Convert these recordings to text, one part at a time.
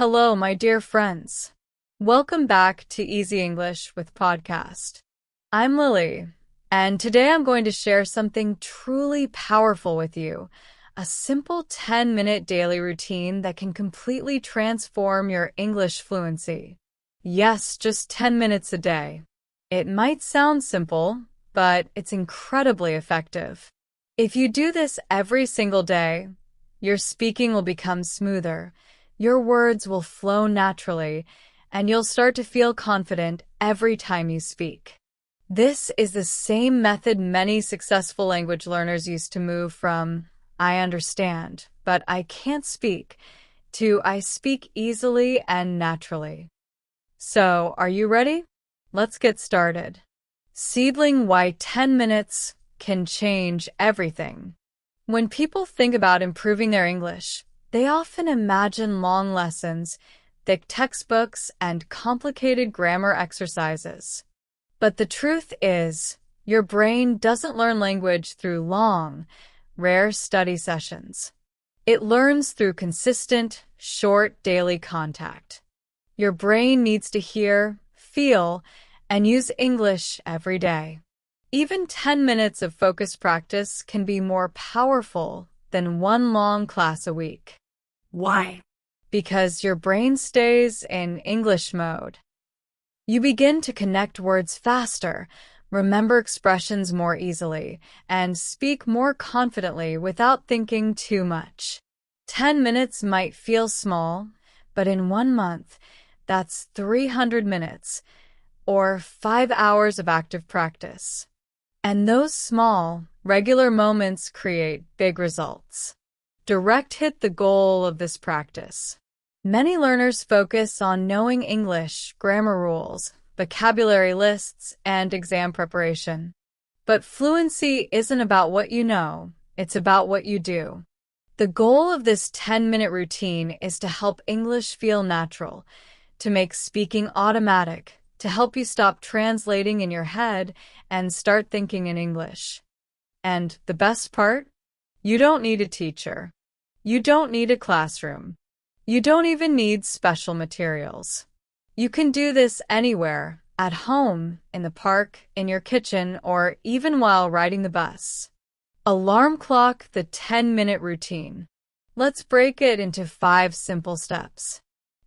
Hello, my dear friends. Welcome back to Easy English with Podcast. I'm Lily, and today I'm going to share something truly powerful with you, a simple 10-minute daily routine that can completely transform your English fluency. Yes, just 10 minutes a day. It might sound simple, but it's incredibly effective. If you do this every single day, your speaking will become smoother, your words will flow naturally, and you'll start to feel confident every time you speak. This is the same method many successful language learners used to move from "I understand, but I can't speak" to "I speak easily and naturally." So, are you ready? Let's get started. Seedling why 10 minutes can change everything. When people think about improving their English, they often imagine long lessons, thick textbooks, and complicated grammar exercises. But the truth is, your brain doesn't learn language through long, rare study sessions. It learns through consistent, short daily contact. Your brain needs to hear, feel, and use English every day. Even 10 minutes of focused practice can be more powerful than one long class a week. Why? Because your brain stays in English mode. You begin to connect words faster, remember expressions more easily, and speak more confidently without thinking too much. 10 minutes might feel small, but in 1 month, that's 300 minutes, or 5 hours of active practice. And those small, regular moments create big results. Direct hit the goal of this practice. Many learners focus on knowing English, grammar rules, vocabulary lists, and exam preparation. But fluency isn't about what you know, it's about what you do. The goal of this 10-minute routine is to help English feel natural, to make speaking automatic, to help you stop translating in your head and start thinking in English. And the best part? You don't need a teacher. You don't need a classroom. You don't even need special materials. You can do this anywhere, at home, in the park, in your kitchen, or even while riding the bus. Alarm clock the 10-minute routine. Let's break it into 5 simple steps.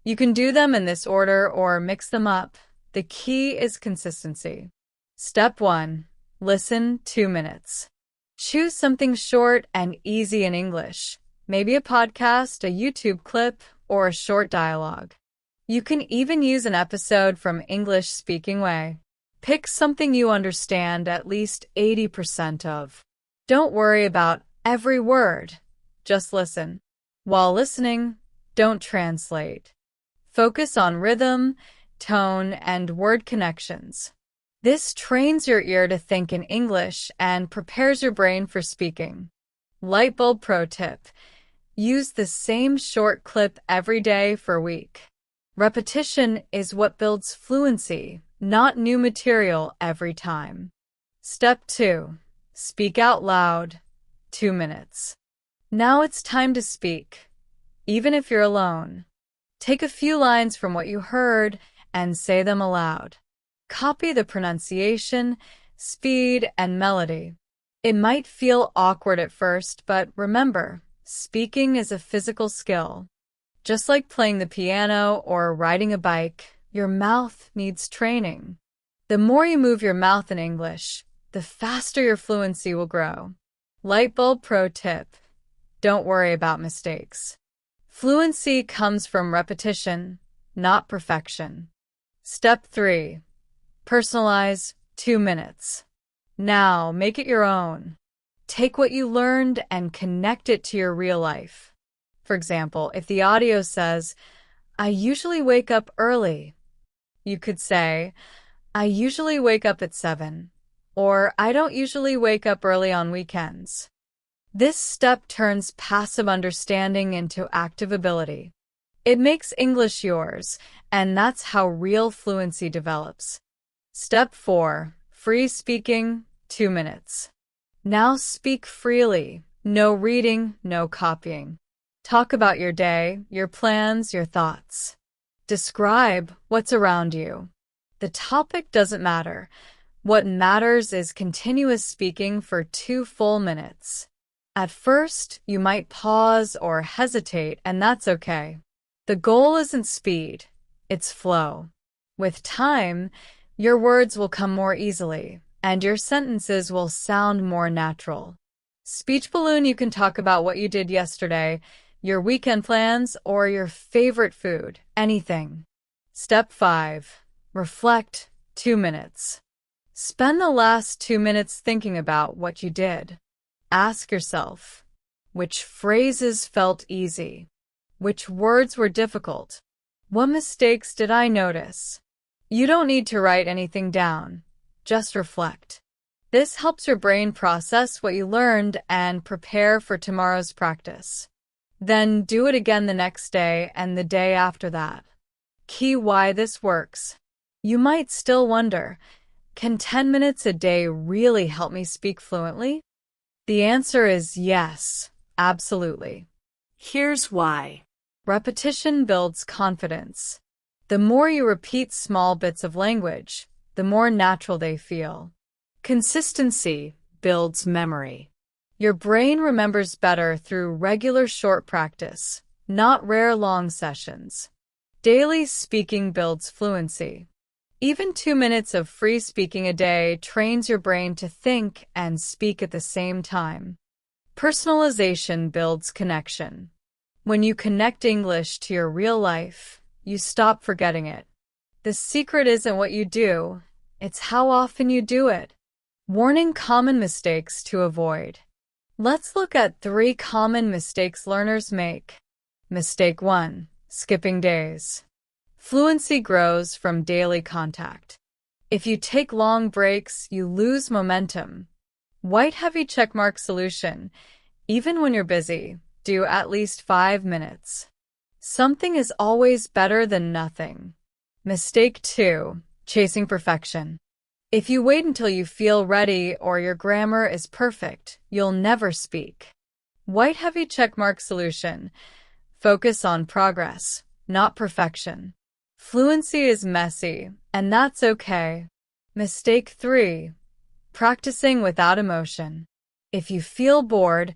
You can do them in this order or mix them up. The key is consistency. Step 1. Listen 2 minutes. Choose something short and easy in English. Maybe a podcast, a YouTube clip, or a short dialogue. You can even use an episode from English Speaking Way. Pick something you understand at least 80% of. Don't worry about every word. Just listen. While listening, don't translate. Focus on rhythm, tone, and word connections. This trains your ear to think in English and prepares your brain for speaking. Light bulb pro tip. Use the same short clip every day for a week. Repetition is what builds fluency, not new material every time. Step 2. Speak out loud. 2 minutes. Now it's time to speak, even if you're alone. Take a few lines from what you heard and say them aloud. Copy the pronunciation, speed, and melody. It might feel awkward at first, but remember, speaking is a physical skill. Just like playing the piano or riding a bike, your mouth needs training. The more you move your mouth in English, the faster your fluency will grow. Light bulb pro tip. Don't worry about mistakes. Fluency comes from repetition, not perfection. Step 3. Personalize 2 minutes. Now, make it your own. Take what you learned and connect it to your real life. For example, if the audio says, "I usually wake up early," you could say, "I usually wake up at 7," or "I don't usually wake up early on weekends." This step turns passive understanding into active ability. It makes English yours, and that's how real fluency develops. Step 4. Free speaking, 2 minutes. Now speak freely. No reading, no copying. Talk about your day, your plans, your thoughts. Describe what's around you. The topic doesn't matter. What matters is continuous speaking for 2 full minutes. At first, you might pause or hesitate, and that's okay. The goal isn't speed, it's flow. With time, your words will come more easily, and your sentences will sound more natural. Speech balloon, you can talk about what you did yesterday, your weekend plans, or your favorite food, anything. Step 5. Reflect 2 minutes. Spend the last 2 minutes thinking about what you did. Ask yourself, which phrases felt easy? Which words were difficult? What mistakes did I notice? You don't need to write anything down. Just reflect. This helps your brain process what you learned and prepare for tomorrow's practice. Then do it again the next day and the day after that. Key why this works. You might still wonder, can 10 minutes a day really help me speak fluently? The answer is yes, absolutely. Here's why. Repetition builds confidence. The more you repeat small bits of language, the more natural they feel. Consistency builds memory. Your brain remembers better through regular short practice, not rare long sessions. Daily speaking builds fluency. Even 2 minutes of free speaking a day trains your brain to think and speak at the same time. Personalization builds connection. When you connect English to your real life, you stop forgetting it. The secret isn't what you do, it's how often you do it. Warning: common mistakes to avoid. Let's look at 3 common mistakes learners make. Mistake 1. Skipping days. Fluency grows from daily contact. If you take long breaks, you lose momentum. White heavy checkmark solution. Even when you're busy, do at least 5 minutes. Something is always better than nothing. Mistake 2. Chasing perfection. If you wait until you feel ready or your grammar is perfect, you'll never speak. White heavy checkmark solution. Focus on progress, not perfection. Fluency is messy, and that's okay. Mistake 3. Practicing without emotion. If you feel bored,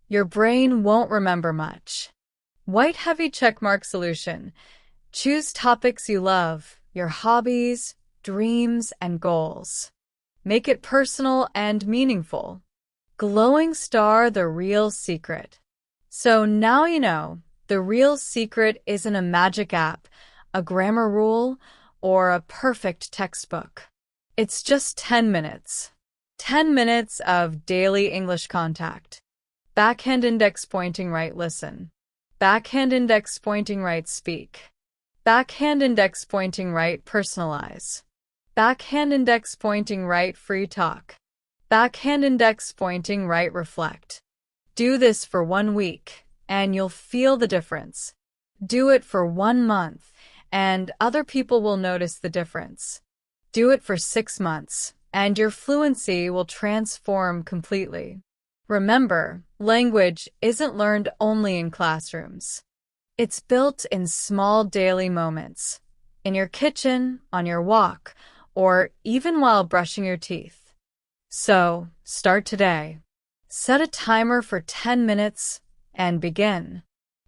your brain won't remember much. White heavy checkmark solution. Choose topics you love, your hobbies, dreams, and goals. Make it personal and meaningful. Glowing star, the real secret. So now you know, the real secret isn't a magic app, a grammar rule, or a perfect textbook. It's just 10 minutes. 10 minutes of daily English contact. Backhand index pointing right, listen. Backhand index pointing right, speak. Backhand index pointing right, personalize. Backhand index pointing right, free talk. Backhand index pointing right, reflect. Do this for 1 week, and you'll feel the difference. Do it for 1 month, and other people will notice the difference. Do it for 6 months, and your fluency will transform completely. Remember, language isn't learned only in classrooms. It's built in small daily moments, in your kitchen, on your walk, or even while brushing your teeth. So, start today. Set a timer for 10 minutes and begin.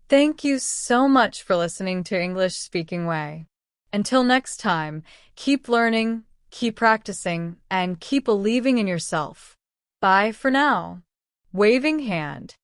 Thank you so much for listening to English Speaking Way. Until next time, keep learning, keep practicing, and keep believing in yourself. Bye for now. Waving hand.